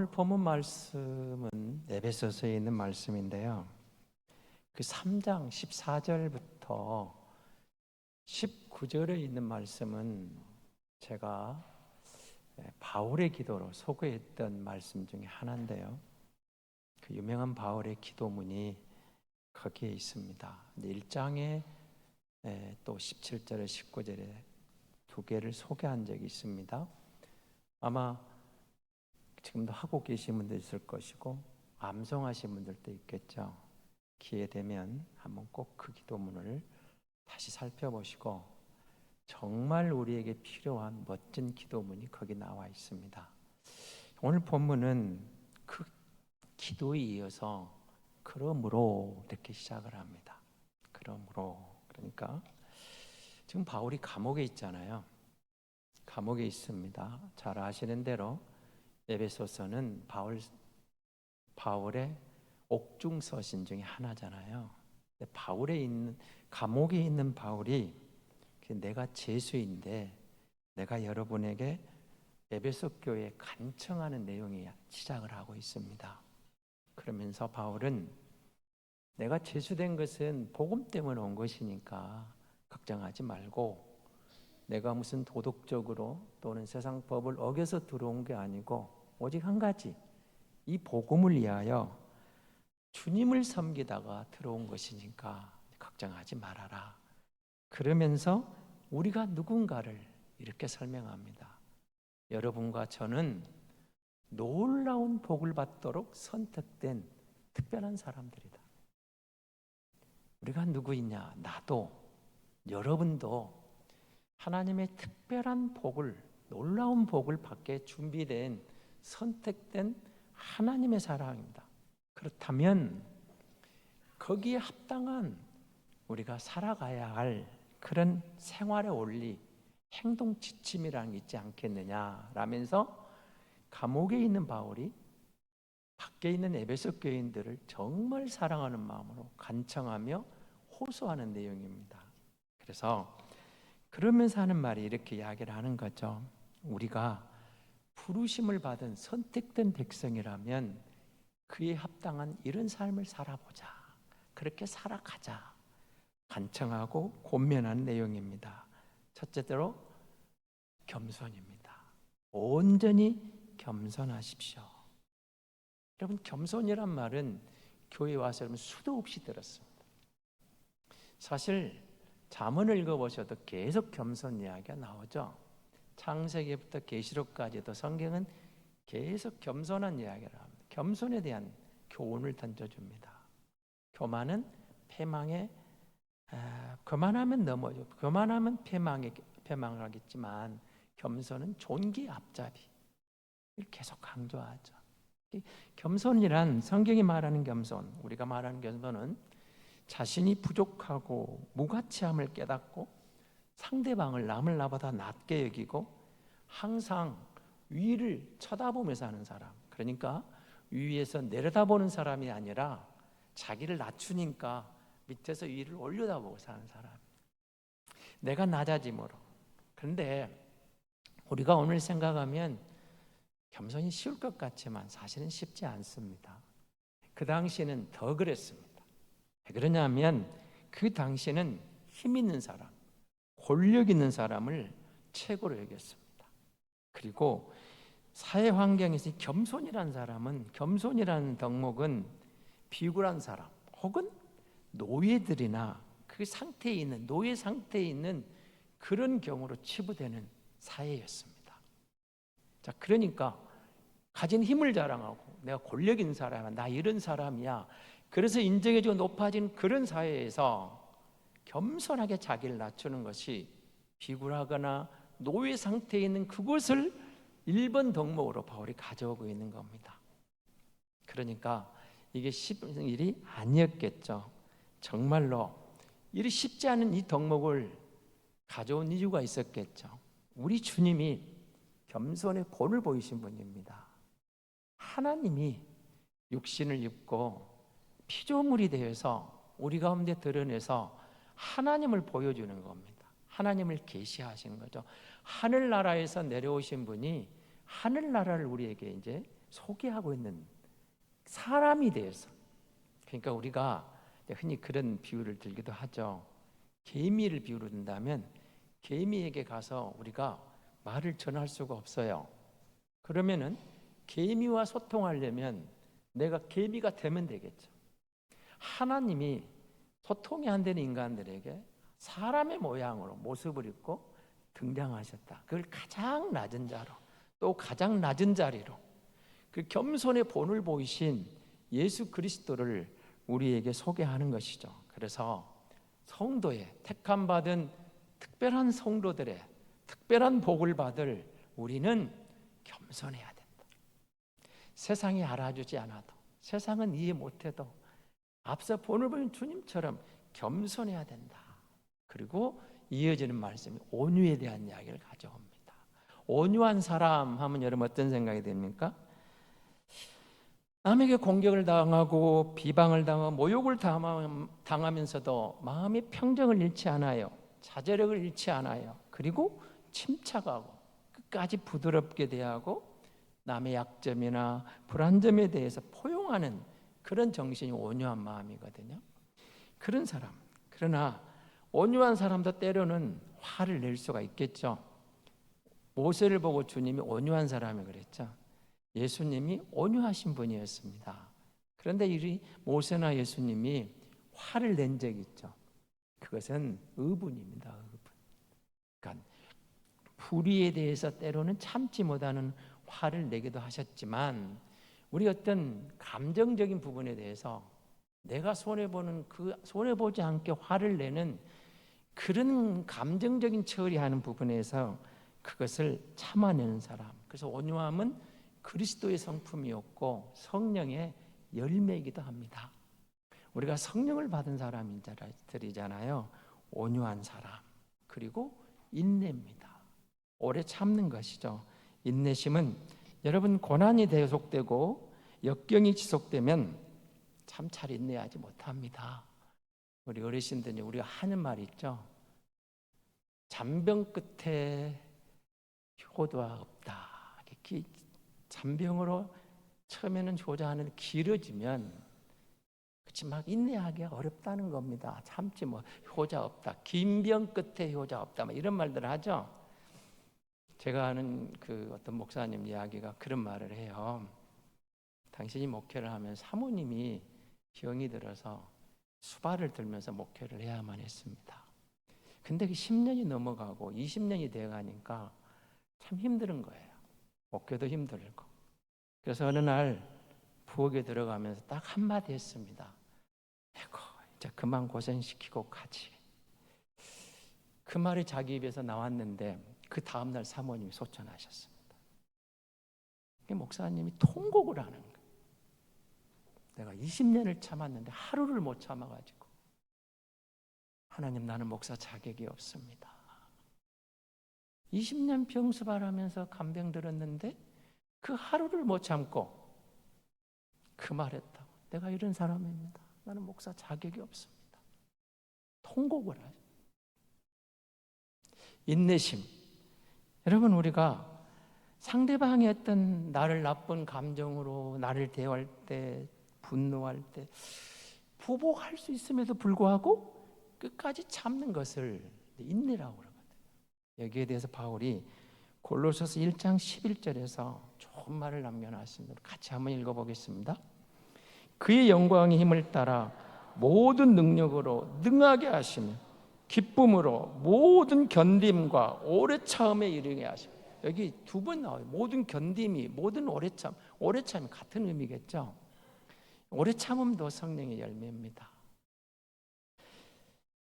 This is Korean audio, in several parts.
오늘 본문 말씀은 에베소서에 있는 말씀인데요. 그 3장 14절부터 19절에 있는 말씀은 제가 바울의 기도로 소개했던 말씀 중에 하나인데요. 그 유명한 바울의 기도문이 거기에 있습니다. 1장에 또 17절에 19절에 두 개를 소개한 적이 있습니다. 아마 지금도 하고 계신 분도 있을 것이고 암송하신 분들도 있겠죠. 기회 되면 한번 꼭 그 기도문을 다시 살펴보시고 정말 우리에게 필요한 멋진 기도문이 거기 나와 있습니다. 오늘 본문은 그 기도에 이어서 그러므로 이렇게 시작을 합니다. 그러므로, 그러니까 지금 바울이 감옥에 있잖아요. 감옥에 있습니다. 잘 아시는 대로 에베소서는 바울의 옥중 서신 중에 하나잖아요. 감옥에 있는 바울이 내가 죄수인데 내가 여러분에게 에베소 교회에 간청하는 내용이 시작을 하고 있습니다. 그러면서 바울은 내가 죄수된 것은 복음 때문에 온 것이니까 걱정하지 말고, 내가 무슨 도덕적으로 또는 세상 법을 어겨서 들어온 게 아니고 오직 한 가지, 이 복음을 위하여 주님을 섬기다가 들어온 것이니까 걱정하지 말아라. 그러면서 우리가 누군가를 이렇게 설명합니다. 여러분과 저는 놀라운 복을 받도록 선택된 특별한 사람들이다. 우리가 누구이냐? 나도, 여러분도 하나님의 특별한 복을, 놀라운 복을 받게 준비된 선택된 하나님의 사랑입니다. 그렇다면 거기에 합당한 우리가 살아가야 할 그런 생활의 원리, 행동 지침이라는 게 있지 않겠느냐 라면서 감옥에 있는 바울이 밖에 있는 에베소 교인들을 정말 사랑하는 마음으로 간청하며 호소하는 내용입니다. 그래서 그러면서 하는 말이 이렇게 이야기를 하는 거죠. 우리가 부르심을 받은 선택된 백성이라면 그에 합당한 이런 삶을 살아보자, 그렇게 살아가자 간청하고 권면하는 내용입니다. 첫째로 겸손입니다. 온전히 겸손하십시오. 여러분, 겸손이란 말은 교회에 와서 여러분 수도 없이 들었습니다. 사실 잠언을 읽어보셔도 계속 겸손 이야기가 나오죠. 창세기부터 계시록까지도 성경은 계속 겸손한 이야기를 합니다. 겸손에 대한 교훈을 던져줍니다. 교만은 교만하면 넘어져, 교만하면 패망하겠지만 겸손은 존귀의 앞잡이. 이걸 계속 강조하죠. 겸손이란, 성경이 말하는 겸손, 우리가 말하는 겸손은 자신이 부족하고 무가치함을 깨닫고 상대방을 남을 나보다 낮게 여기고 항상 위를 쳐다보면서 하는 사람. 그러니까 위에서 내려다보는 사람이 아니라 자기를 낮추니까 밑에서 위를 올려다보고 사는 사람. 내가 낮아짐으로. 그런데 우리가 오늘 생각하면 겸손이 쉬울 것 같지만 사실은 쉽지 않습니다. 그 당시에는 더 그랬습니다. 왜 그러냐면 그 당시에는 힘 있는 사람, 권력 있는 사람을 최고로 여겼습니다. 그리고 사회 환경에서 겸손이라는 사람은, 겸손이라는 덕목은 비굴한 사람 혹은 노예들이나 그 상태에 있는, 노예 상태에 있는 그런 경우로 치부되는 사회였습니다. 자, 그러니까 가진 힘을 자랑하고 내가 권력 있는 사람이야, 나 이런 사람이야, 그래서 인정해주고 높아진 그런 사회에서 겸손하게 자기를 낮추는 것이 비굴하거나 노예 상태에 있는 그것을 1번 덕목으로 바울이 가져오고 있는 겁니다. 그러니까 이게 쉬운 일이 아니었겠죠. 정말로 일이 쉽지 않은 이 덕목을 가져온 이유가 있었겠죠. 우리 주님이 겸손의 본을 보이신 분입니다. 하나님이 육신을 입고 피조물이 되어서 우리 가운데 드러내서 하나님을 보여주는 겁니다. 하나님을 계시하시는 거죠. 하늘나라에서 내려오신 분이 하늘나라를 우리에게 이제 소개하고 있는 사람이 되어서, 그러니까 우리가 흔히 그런 비유를 들기도 하죠. 개미를 비유로 든다면 개미에게 가서 우리가 말을 전할 수가 없어요. 그러면은 개미와 소통하려면 내가 개미가 되면 되겠죠. 하나님이 소통이 안 되는 인간들에게 사람의 모양으로 모습을 입고 등장하셨다. 그걸 가장 낮은 자로, 또 가장 낮은 자리로, 그 겸손의 본을 보이신 예수 그리스도를 우리에게 소개하는 것이죠. 그래서 성도의 택함 받은 특별한 성도들의 특별한 복을 받을 우리는 겸손해야 된다. 세상이 알아주지 않아도, 세상은 이해 못해도 앞서 본을 보인 주님처럼 겸손해야 된다. 그리고 이어지는 말씀이 온유에 대한 이야기를 가져옵니다. 온유한 사람 하면 여러분 어떤 생각이 듭니까? 남에게 공격을 당하고 비방을 당하고 모욕을 당하면서도 마음의 평정을 잃지 않아요. 자제력을 잃지 않아요. 그리고 침착하고 끝까지 부드럽게 대하고 남의 약점이나 불안점에 대해서 포용하는 그런 정신이 온유한 마음이거든요. 그런 사람, 그러나 온유한 사람도 때로는 화를 낼 수가 있겠죠. 모세를 보고 주님이 온유한 사람이 그랬죠. 예수님이 온유하신 분이었습니다. 그런데 이 모세나 예수님이 화를 낸 적이 있죠. 그것은 의분입니다. 의분. 그러니까 불의에 대해서 때로는 참지 못하는 화를 내기도 하셨지만, 우리 어떤 감정적인 부분에 대해서 내가 손해보는 그 손해보지 않게 화를 내는 그런 감정적인 처리하는 부분에서 그것을 참아내는 사람. 그래서 온유함은 그리스도의 성품이었고 성령의 열매이기도 합니다. 우리가 성령을 받은 사람들이잖아요. 온유한 사람, 그리고 인내입니다. 오래 참는 것이죠. 인내심은 여러분 고난이 계속되고 역경이 지속되면 참 잘 인내하지 못합니다. 우리 어르신들이 우리가 하는 말 있죠. 잔병 끝에 효도가 없다. 잔병으로 처음에는 효자하는데 길어지면 그치 막 인내하기가 어렵다는 겁니다. 참지 뭐 효자 없다. 긴 병 끝에 효자 없다. 막 이런 말들 하죠. 제가 아는 그 어떤 목사님 이야기가 그런 말을 해요. 당신이 목회를 하면 사모님이 병이 들어서 수발을 들면서 목회를 해야만 했습니다. 근데 그 10년이 넘어가고 20년이 되어가니까 참 힘든 거예요. 목회도 힘들고. 그래서 어느 날 부엌에 들어가면서 딱 한마디 했습니다. 아이고, 이제 그만 고생시키고 가지. 그 말이 자기 입에서 나왔는데 그 다음날 사모님이 소천하셨습니다. 목사님이 통곡을 하는 거예요. 내가 20년을 참았는데 하루를 못 참아가지고 하나님, 나는 목사 자격이 없습니다. 20년 병수발하면서 간병 들었는데 그 하루를 못 참고 그 말했다고. 내가 이런 사람입니다. 나는 목사 자격이 없습니다. 통곡을 하죠. 인내심. 여러분, 우리가 상대방이 어떤 나를 나쁜 감정으로 나를 대할 때, 분노할 때 부복할 수 있음에도 불구하고 끝까지 참는 것을 인내라고 그러거든요. 여기에 대해서 바울이 골로새서 1장 11절에서 좋은 말을 남겨놨습니다. 같이 한번 읽어보겠습니다. 그의 영광의 힘을 따라 모든 능력으로 능하게 하시며 기쁨으로 모든 견딤과 오래 참음에 이르게 하시며. 여기 두 번 나와요. 모든 견딤이, 모든 오래 참. 오래 참이 같은 의미겠죠. 오래 참음도 성령의 열매입니다.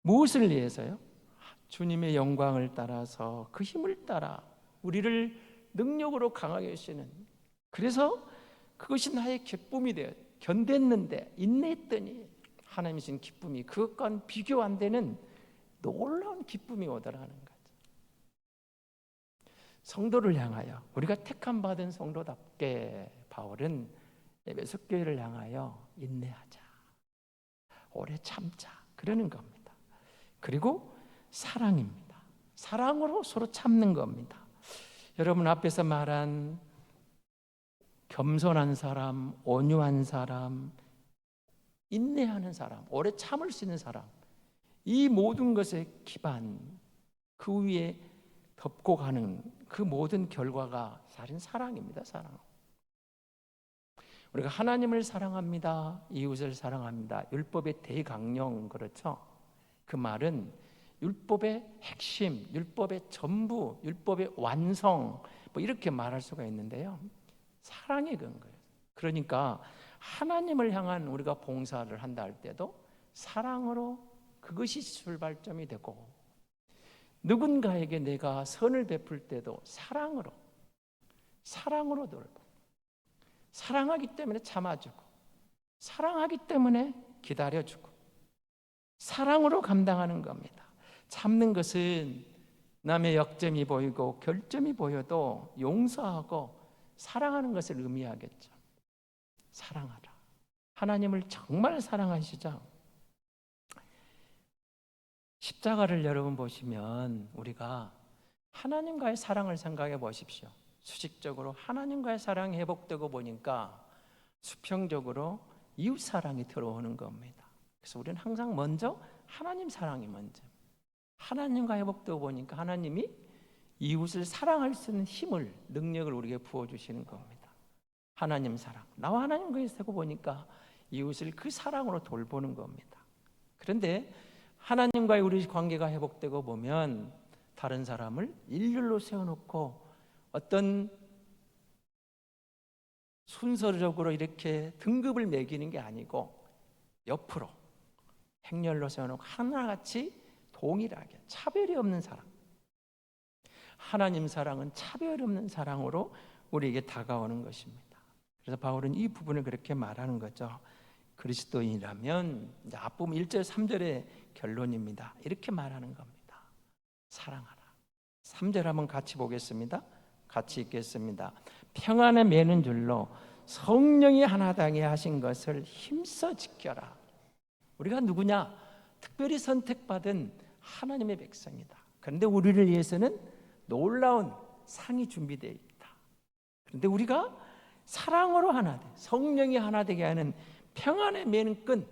무엇을 위해서요? 주님의 영광을 따라서 그 힘을 따라 우리를 능력으로 강하게 하시는, 그래서 그것이 나의 기쁨이 되어 견뎠는데 인내했더니 하나님이 주신 기쁨이 그것과는 비교 안 되는 놀라운 기쁨이 오더라는 거죠. 성도를 향하여, 우리가 택함 받은 성도답게 바울은 에베소 교회를 향하여 인내하자, 오래 참자, 그러는 겁니다. 그리고 사랑입니다. 사랑으로 서로 참는 겁니다. 여러분 앞에서 말한 겸손한 사람, 온유한 사람, 인내하는 사람, 오래 참을 수 있는 사람, 이 모든 것의 기반, 그 위에 덮고 가는 그 모든 결과가 사실은 사랑입니다. 사랑. 우리가 하나님을 사랑합니다. 이웃을 사랑합니다. 율법의 대강령, 그렇죠? 그 말은 율법의 핵심, 율법의 전부, 율법의 완성, 뭐 이렇게 말할 수가 있는데요. 사랑의 근거예요. 그러니까 하나님을 향한 우리가 봉사를 한다 할 때도 사랑으로 그것이 출발점이 되고, 누군가에게 내가 선을 베풀 때도 사랑으로 돌보, 사랑하기 때문에 참아주고, 사랑하기 때문에 기다려주고, 사랑으로 감당하는 겁니다. 참는 것은 남의 약점이 보이고 결점이 보여도 용서하고 사랑하는 것을 의미하겠죠. 사랑하라. 하나님을 정말 사랑하시죠? 십자가를 여러분 보시면 우리가 하나님과의 사랑을 생각해 보십시오. 수직적으로 하나님과의 사랑이 회복되고 보니까 수평적으로 이웃 사랑이 들어오는 겁니다. 그래서 우리는 항상 먼저 하나님 사랑이 먼저. 하나님과 회복되고 보니까 하나님이 이웃을 사랑할 수 있는 힘을, 능력을 우리에게 부어주시는 겁니다. 하나님 사랑. 나와 하나님과의 세고 보니까 이웃을 그 사랑으로 돌보는 겁니다. 그런데 하나님과의 우리 관계가 회복되고 보면 다른 사람을 일렬로 세워놓고 어떤 순서적으로 이렇게 등급을 매기는 게 아니고 옆으로 행렬로 세워놓고 하나같이 동일하게 차별이 없는 사랑. 하나님 사랑은 차별 없는 사랑으로 우리에게 다가오는 것입니다. 그래서 바울은 이 부분을 그렇게 말하는 거죠. 그리스도인이라면, 이제 앞부분 1절 3절의 결론입니다. 이렇게 말하는 겁니다. 사랑하라. 3절 한번 같이 보겠습니다. 같이 읽겠습니다. 평안에 매는 줄로 성령이 하나 되게 하신 것을 힘써 지켜라. 우리가 누구냐? 특별히 선택받은 하나님의 백성이다. 그런데 우리를 위해서는 놀라운 상이 준비되어 있다. 그런데 우리가 사랑으로 하나 돼, 성령이 하나 되게 하는 평안에 매는 끈,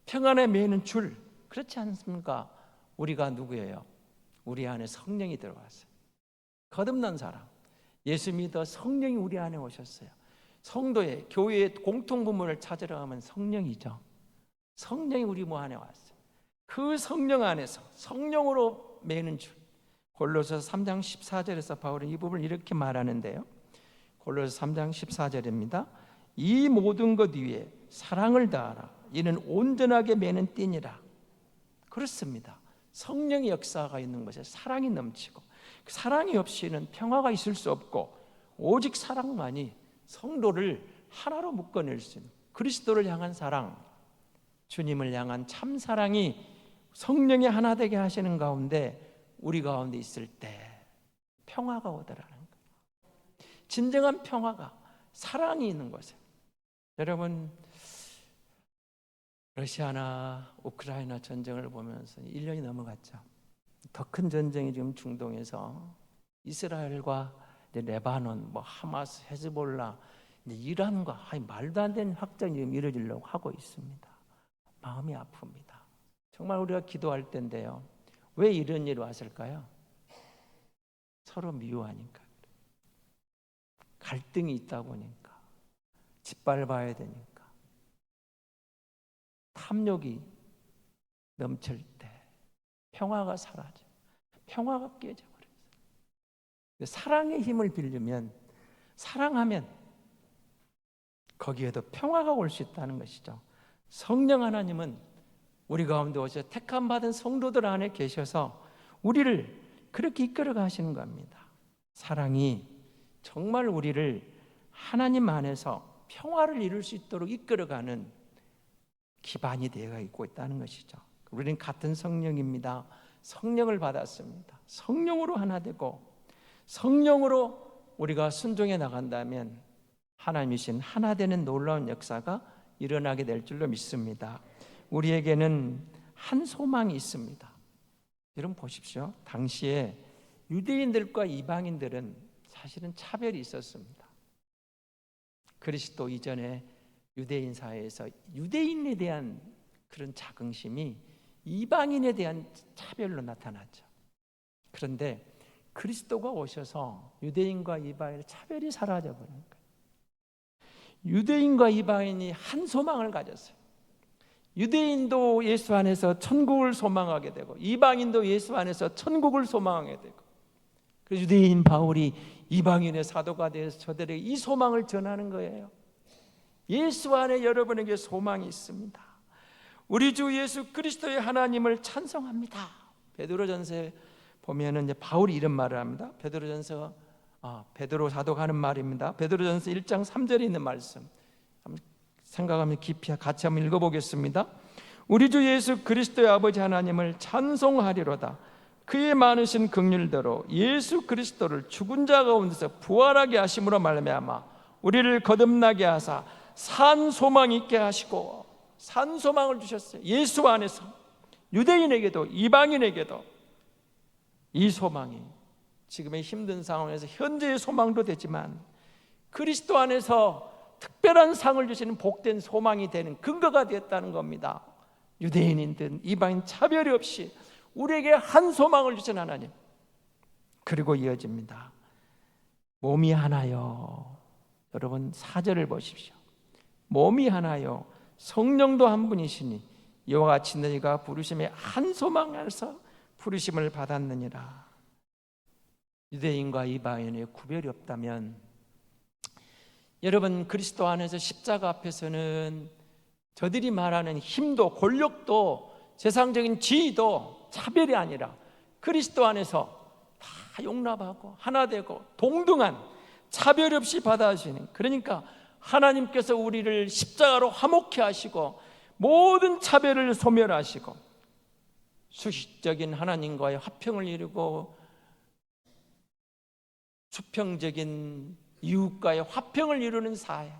평안에 매는 줄, 그렇지 않습니까? 우리가 누구예요? 우리 안에 성령이 들어왔어요. 거듭난 사람, 예수 믿어 성령이 우리 안에 오셨어요. 성도의, 교회의 공통부문을 찾으러 가면 성령이죠. 성령이 우리 뭐 안에 왔어요. 그 성령 안에서 성령으로 매는 줄. 골로새 3장 14절에서 바울은 이 부분을 이렇게 말하는데요. 골로새 3장 14절입니다. 이 모든 것 위에 사랑을 다하라. 이는 온전하게 매는 띠니라. 그렇습니다. 성령의 역사가 있는 것에 사랑이 넘치고, 그 사랑이 없이는 평화가 있을 수 없고, 오직 사랑만이 성도를 하나로 묶어낼 수 있는, 그리스도를 향한 사랑, 주님을 향한 참 사랑이 성령이 하나 되게 하시는 가운데 우리 가운데 있을 때 평화가 오더라는 거예요. 진정한 평화가, 사랑이 있는 곳에. 여러분, 러시아나 우크라이나 전쟁을 보면서 1년이 넘어갔죠. 더 큰 전쟁이 지금 중동에서 이스라엘과 레바논, 뭐 하마스, 헤즈볼라, 이란과 말도 안 되는 확전이 지금 이루어지려고 하고 있습니다. 마음이 아픕니다. 정말 우리가 기도할 때인데요. 왜 이런 일이 왔을까요? 서로 미워하니까, 갈등이 있다 보니까, 짓밟아야 되니까, 탐욕이 넘칠 때 평화가 사라져, 평화가 깨져버려요. 사랑의 힘을 빌리면, 사랑하면 거기에도 평화가 올 수 있다는 것이죠. 성령 하나님은 우리 가운데 오셔 택함 받은 성도들 안에 계셔서 우리를 그렇게 이끌어 가시는 겁니다. 사랑이 정말 우리를 하나님 안에서 평화를 이룰 수 있도록 이끌어가는 기반이 되어 있고 있다는 것이죠. 우리는 같은 성령입니다. 성령을 받았습니다. 성령으로 하나 되고, 성령으로 우리가 순종해 나간다면 하나님이신 하나 되는 놀라운 역사가 일어나게 될 줄로 믿습니다. 우리에게는 한 소망이 있습니다. 여러분 보십시오. 당시에 유대인들과 이방인들은 사실은 차별이 있었습니다. 그리스도 이전에 유대인 사회에서 유대인에 대한 그런 자긍심이 이방인에 대한 차별로 나타났죠. 그런데 그리스도가 오셔서 유대인과 이방인의 차별이 사라져 버린 거예요. 유대인과 이방인이 한 소망을 가졌어요. 유대인도 예수 안에서 천국을 소망하게 되고 이방인도 예수 안에서 천국을 소망하게 되고, 그래서 유대인 바울이 이방인의 사도가 되어서 저들에게 이 소망을 전하는 거예요. 예수 안에 여러분에게 소망이 있습니다. 우리 주 예수 그리스도의 하나님을 찬송합니다. 베드로전서에 보면은 이제 바울이 이런 말을 합니다. 베드로 사도가 하는 말입니다. 베드로전서 1장 3절에 있는 말씀 생각하면 깊이 같이 한번 읽어보겠습니다. 우리 주 예수 그리스도의 아버지 하나님을 찬송하리로다. 그의 많으신 긍휼대로 예수 그리스도를 죽은 자 가운데서 부활하게 하심으로 말미암아 우리를 거듭나게 하사 산 소망 있게 하시고, 산 소망을 주셨어요. 예수 안에서 유대인에게도 이방인에게도 이 소망이 지금의 힘든 상황에서 현재의 소망도 되지만 그리스도 안에서 특별한 상을 주시는 복된 소망이 되는 근거가 되었다는 겁니다. 유대인이든 이방인 차별이 없이 우리에게 한 소망을 주신 하나님. 그리고 이어집니다. 몸이 하나요. 여러분 4절을 보십시오. 몸이 하나요 성령도 한 분이시니 이와 같이 너희가 부르심의 한 소망 안에서 부르심을 받았느니라. 유대인과 이방인의 구별이 없다면, 여러분 그리스도 안에서 십자가 앞에서는 저들이 말하는 힘도 권력도 세상적인 지위도 차별이 아니라 그리스도 안에서 다 용납하고 하나 되고 동등한 차별 없이 받아주시는, 그러니까 하나님께서 우리를 십자가로 화목케 하시고 모든 차별을 소멸하시고 수식적인 하나님과의 화평을 이루고 수평적인 이웃과의 화평을 이루는 사회.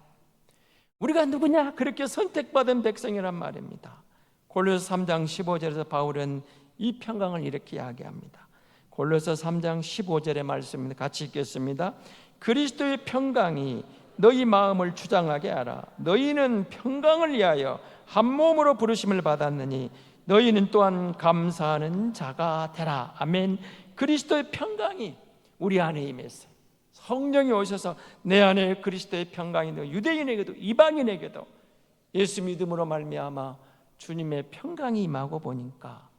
우리가 누구냐? 그렇게 선택받은 백성이란 말입니다. 골로새 3장 15절에서 바울은 이 평강을 이렇게 이야기합니다. 골로새 3장 15절의 말씀입니다. 같이 읽겠습니다. 그리스도의 평강이 너희 마음을 주장하게 하라. 너희는 평강을 위하여 한 몸으로 부르심을 받았느니 너희는 또한 감사하는 자가 되라. 아멘. 그리스도의 평강이 우리 안에 임했어요. 성령이 오셔서 내 안에 그리스도의 평강이 유대인에게도 이방인에게도 예수 믿음으로 말미암아 주님의 평강이 임하고 보니까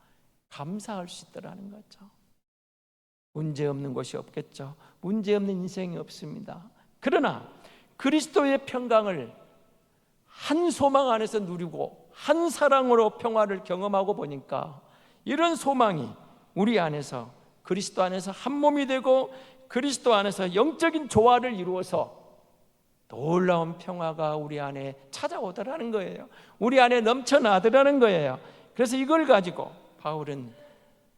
감사할 수 있더라는 거죠. 문제 없는 것이 없겠죠. 문제 없는 인생이 없습니다. 그러나 그리스도의 평강을 한 소망 안에서 누리고 한 사랑으로 평화를 경험하고 보니까 이런 소망이 우리 안에서 그리스도 안에서 한 몸이 되고 그리스도 안에서 영적인 조화를 이루어서 놀라운 평화가 우리 안에 찾아오더라는 거예요. 우리 안에 넘쳐나더라는 거예요. 그래서 이걸 가지고 바울은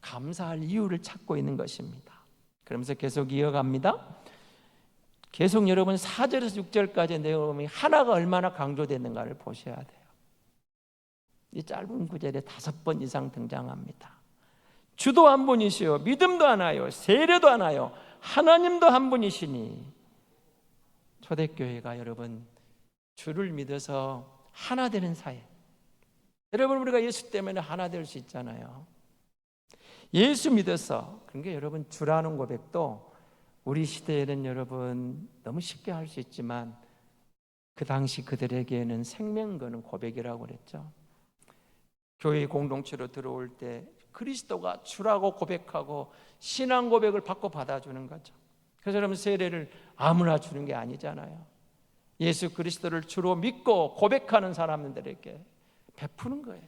감사할 이유를 찾고 있는 것입니다. 그러면서 계속 이어갑니다. 계속 여러분 4절에서 6절까지 내용이 하나가 얼마나 강조됐는가를 보셔야 돼요. 이 짧은 구절에 5번 이상 등장합니다. 주도 한 분이시요 믿음도 하나요 세례도 하나요 하나님도 한 분이시니. 초대교회가 여러분 주를 믿어서 하나 되는 사회. 여러분 우리가 예수 때문에 하나 될 수 있잖아요. 예수 믿어서. 그러니까 여러분 주라는 고백도 우리 시대에는 여러분 너무 쉽게 할 수 있지만 그 당시 그들에게는 생명 거는 고백이라고 그랬죠. 교회 공동체로 들어올 때 그리스도가 주라고 고백하고 신앙 고백을 받고 받아주는 거죠. 그래서 여러분 세례를 아무나 주는 게 아니잖아요. 예수 그리스도를 주로 믿고 고백하는 사람들에게 베푸는 거예요.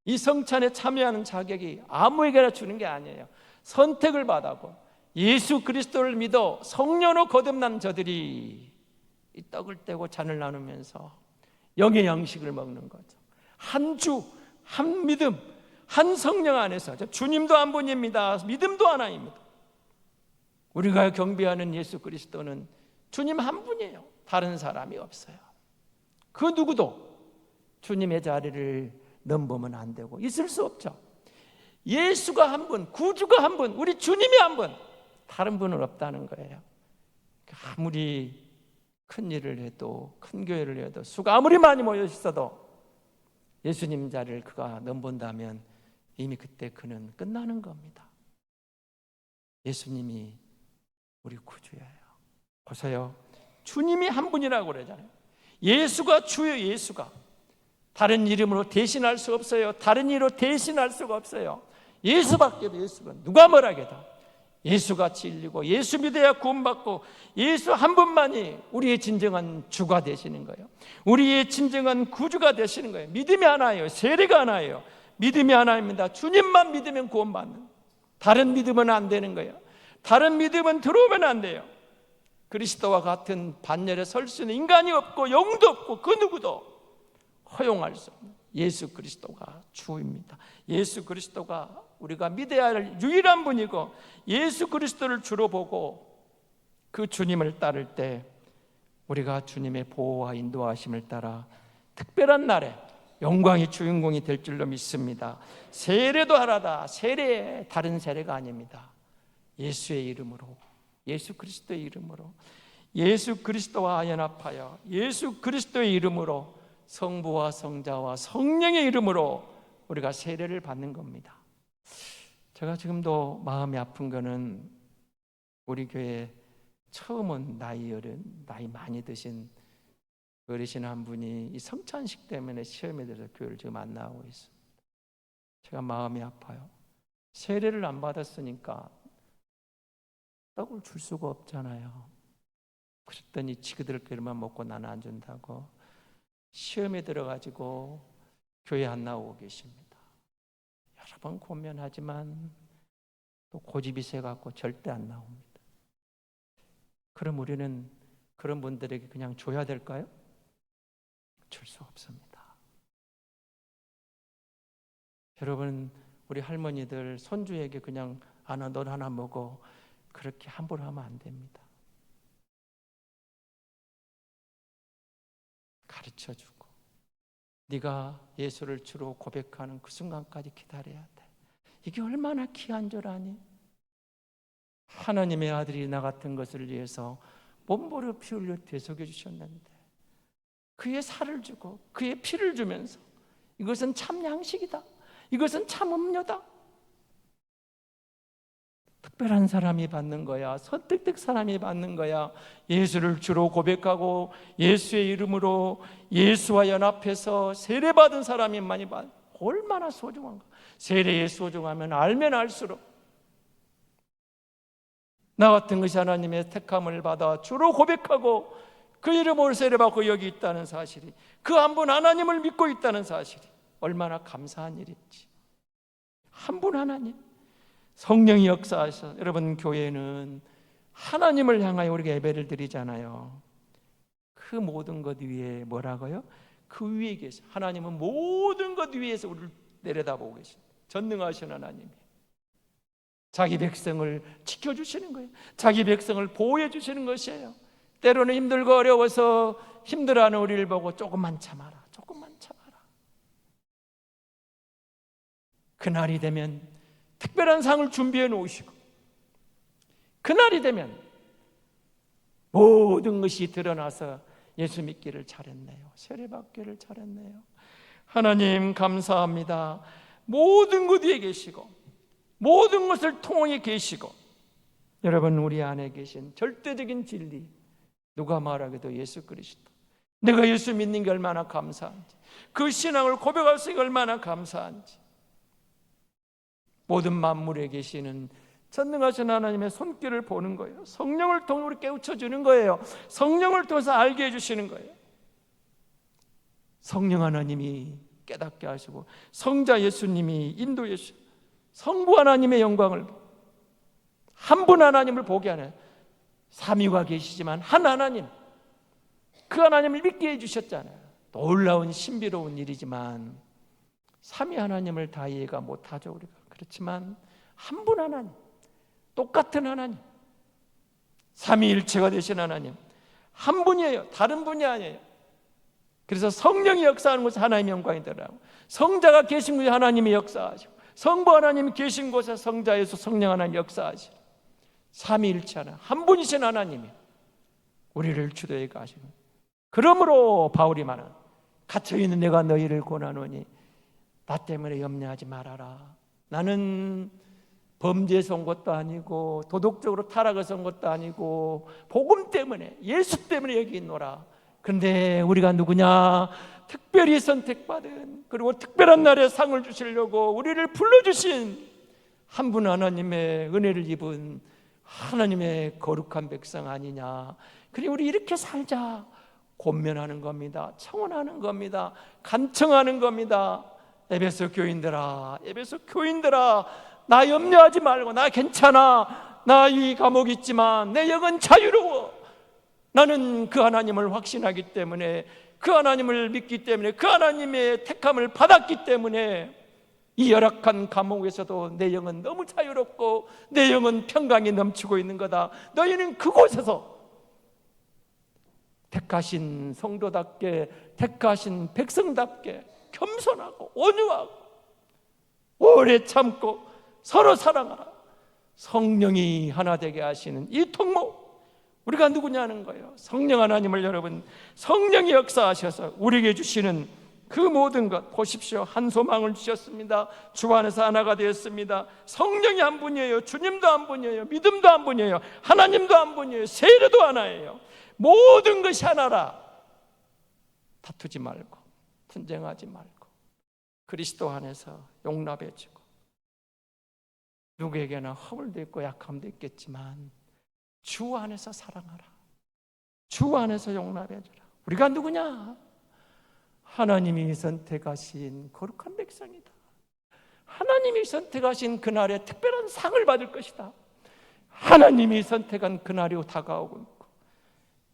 이 성찬에 참여하는 자격이 아무에게나 주는 게 아니에요. 선택을 받아고 예수 그리스도를 믿어 성령으로 거듭난 저들이 이 떡을 떼고 잔을 나누면서 영의 양식을 먹는 거죠. 한 주, 한 믿음, 한 성령 안에서 주님도 한 분입니다. 믿음도 하나입니다. 우리가 경배하는 예수 그리스도는 주님 한 분이에요. 다른 사람이 없어요. 그 누구도 주님의 자리를 넘보면 안 되고 있을 수 없죠. 예수가 한 분, 구주가 한 분, 우리 주님이 한 분, 다른 분은 없다는 거예요. 아무리 큰 일을 해도, 큰 교회를 해도, 수가 아무리 많이 모여 있어도 예수님 자리를 그가 넘본다면 이미 그때 그는 끝나는 겁니다. 예수님이 우리 구주예요. 보세요. 주님이 한 분이라고 그러잖아요. 예수가 주요. 예수가 다른 이름으로 대신할 수 없어요. 다른 이로 대신할 수가 없어요. 예수밖에. 예수가 누가 뭐라 해도 예수가 진리고, 예수 믿어야 구원받고, 예수 한 분만이 우리의 진정한 주가 되시는 거예요. 우리의 진정한 구주가 되시는 거예요. 믿음이 하나예요. 세례가 하나예요. 믿음이 하나입니다. 주님만 믿으면 구원받는, 다른 믿으면 안 되는 거예요. 다른 믿음은 들어오면 안 돼요. 그리스도와 같은 반열에 설 수 있는 인간이 없고 영도 없고 그 누구도 허용할 수 없는 예수 그리스도가 주입니다. 예수 그리스도가 우리가 믿어야 할 유일한 분이고, 예수 그리스도를 주로 보고 그 주님을 따를 때 우리가 주님의 보호와 인도하심을 따라 특별한 날에 영광의 주인공이 될 줄로 믿습니다. 세례도 하라다. 세례 다른 세례가 아닙니다. 예수의 이름으로, 예수 그리스도의 이름으로, 예수 그리스도와 연합하여 예수 그리스도의 이름으로, 성부와 성자와 성령의 이름으로 우리가 세례를 받는 겁니다. 제가 지금도 마음이 아픈 거는 우리 교회 처음 온 나이 많이 드신 어르신 한 분이 이 성찬식 때문에 시험에 들어서 교회를 지금 안 나오고 있습니다. 제가 마음이 아파요. 세례를 안 받았으니까 떡을 줄 수가 없잖아요. 그랬더니 지그들 것만 먹고 나는 안 준다고 시험에 들어가지고 교회 안 나오고 계십니다. 여러 번 고면하지만 또 고집이 세갖고 절대 안 나옵니다. 그럼 우리는 그런 분들에게 그냥 줘야 될까요? 줄 수 없습니다. 여러분, 우리 할머니들 손주에게 그냥 넌 하나 먹어, 그렇게 함부로 하면 안 됩니다. 가르쳐주고, 네가 예수를 주로 고백하는 그 순간까지 기다려야 돼. 이게 얼마나 귀한 줄 아니? 하나님의 아들이 나 같은 것을 위해서 몸부려 피 흘려 되새겨 주셨는데, 그의 살을 주고 그의 피를 주면서 이것은 참 양식이다, 이것은 참 음료다. 특별한 사람이 받는 거야. 선택된 사람이 받는 거야. 예수를 주로 고백하고 예수의 이름으로 예수와 연합해서 세례받은 사람이만이 얼마나 소중한가. 세례의 소중하면 알면 알수록 나 같은 것이 하나님의 택함을 받아 주로 고백하고 그 이름으로 세례받고 여기 있다는 사실이, 그 한 분 하나님을 믿고 있다는 사실이 얼마나 감사한 일인지. 한 분 하나님, 성령이 역사하셔서, 여러분 교회는 하나님을 향하여 우리가 예배를 드리잖아요. 그 모든 것 위에 뭐라고요? 그 위에 계셔. 하나님은 모든 것 위에서 우리를 내려다보고 계십니다. 전능하신 하나님이 자기 백성을 지켜주시는 거예요. 자기 백성을 보호해 주시는 것이에요. 때로는 힘들고 어려워서 힘들어하는 우리를 보고 조금만 참아라, 조금만 참아라. 그날이 되면 특별한 상을 준비해 놓으시고, 그날이 되면 모든 것이 드러나서 예수 믿기를 잘했네요, 세례받기를 잘했네요. 하나님 감사합니다. 모든 것 위에 계시고 모든 것을 통해 계시고, 여러분 우리 안에 계신 절대적인 진리, 누가 말하기도 예수 그리스도, 내가 예수 믿는 게 얼마나 감사한지, 그 신앙을 고백할 수 있는 게 얼마나 감사한지, 모든 만물에 계시는 전능하신 하나님의 손길을 보는 거예요. 성령을 통해 우리 깨우쳐주는 거예요. 성령을 통해서 알게 해주시는 거예요. 성령 하나님이 깨닫게 하시고 성자 예수님이 인도해 주시고 성부 하나님의 영광을, 한 분 하나님을 보게 하는, 삼위가 계시지만 한 하나님, 그 하나님을 믿게 해주셨잖아요. 놀라운 신비로운 일이지만 삼위 하나님을 다 이해가 못하죠 우리가. 그렇지만 한 분 하나님, 똑같은 하나님, 삼위일체가 되신 하나님, 한 분이에요. 다른 분이 아니에요. 그래서 성령이 역사하는 곳에 하나님의 영광이 되라고, 성자가 계신 곳에 하나님이 역사하시고, 성부 하나님이 계신 곳에 성자에서 성령 하나님이 역사하시고, 삼위일체 하나, 한 분이신 하나님이 우리를 주도해 가시고, 그러므로 바울이 말한 갇혀있는 내가 너희를 권하노니 나 때문에 염려하지 말아라. 나는 범죄에서 온 것도 아니고 도덕적으로 타락해서 온 것도 아니고 복음 때문에, 예수 때문에 여기 있노라. 그런데 우리가 누구냐? 특별히 선택받은, 그리고 특별한 날에 상을 주시려고 우리를 불러주신 한 분, 하나님의 은혜를 입은 하나님의 거룩한 백성 아니냐. 그래 우리 이렇게 살자 권면하는 겁니다. 청원하는 겁니다. 간청하는 겁니다. 에베소 교인들아, 에베소 교인들아, 나 염려하지 말고, 나 괜찮아, 나 이 감옥 있지만 내 영은 자유로워. 나는 그 하나님을 확신하기 때문에, 그 하나님을 믿기 때문에, 그 하나님의 택함을 받았기 때문에 이 열악한 감옥에서도 내 영은 너무 자유롭고 내 영은 평강이 넘치고 있는 거다. 너희는 그곳에서 택하신 성도답게, 택하신 백성답게 겸손하고 온유하고 오래 참고 서로 사랑하라. 성령이 하나 되게 하시는 이 통목, 우리가 누구냐는 거예요. 성령 하나님을, 여러분, 성령이 역사하셔서 우리에게 주시는 그 모든 것 보십시오. 한 소망을 주셨습니다. 주 안에서 하나가 되었습니다. 성령이 한 분이에요. 주님도 한 분이에요. 믿음도 한 분이에요. 하나님도 한 분이에요. 세례도 하나예요. 모든 것이 하나라. 다투지 말고 분쟁하지 말고 그리스도 안에서 용납해주고, 누구에게나 허물도 있고 약함도 있겠지만 주 안에서 사랑하라. 주 안에서 용납해주라. 우리가 누구냐? 하나님이 선택하신 거룩한 백성이다. 하나님이 선택하신 그날에 특별한 상을 받을 것이다. 하나님이 선택한 그날이 다가오고 있고,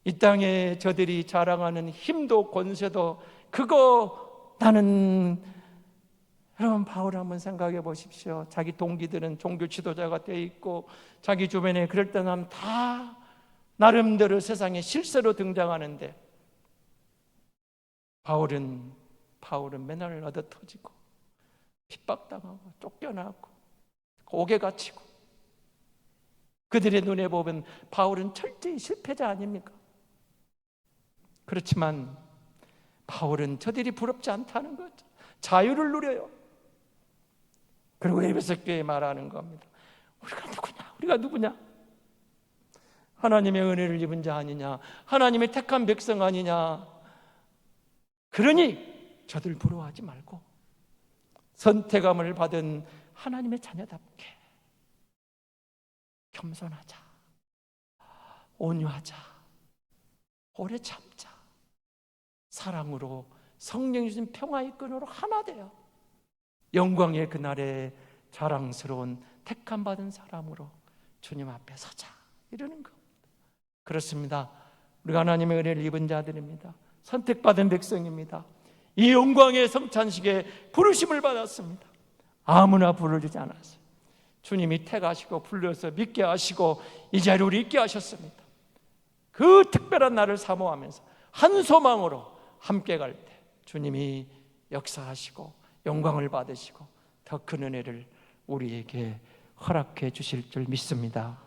이 땅에 저들이 자랑하는 힘도 권세도 그거 나는, 여러분 바울 한번 생각해 보십시오. 자기 동기들은 종교 지도자가 되어 있고 자기 주변에 그럴 때는 다 나름대로 세상에 실세로 등장하는데, 바울은 맨날 얻어 터지고 핍박당하고 쫓겨나고 옥에 갇히고, 그들의 눈에 보면 바울은 철저히 실패자 아닙니까? 그렇지만 바울은 저들이 부럽지 않다는 거죠. 자유를 누려요. 그리고 에베소 교회에 말하는 겁니다. 우리가 누구냐? 하나님의 은혜를 입은 자 아니냐? 하나님의 택한 백성 아니냐? 그러니 저들 부러워하지 말고 선택함을 받은 하나님의 자녀답게 겸손하자, 온유하자, 오래 참자, 사랑으로 성령이 주신 평화의 끈으로 하나 되어 영광의 그날에 자랑스러운 택함 받은 사람으로 주님 앞에 서자, 이러는 겁니다. 그렇습니다. 우리가 하나님의 은혜를 입은 자들입니다. 선택받은 백성입니다. 이 영광의 성찬식에 부르심을 받았습니다. 아무나 부르지 않았어요. 주님이 택하시고 불러서 믿게 하시고 이 자리에 우리 있게 하셨습니다. 그 특별한 날을 사모하면서 한 소망으로 함께 갈 때 주님이 역사하시고 영광을 받으시고 더 큰 은혜를 우리에게 허락해 주실 줄 믿습니다.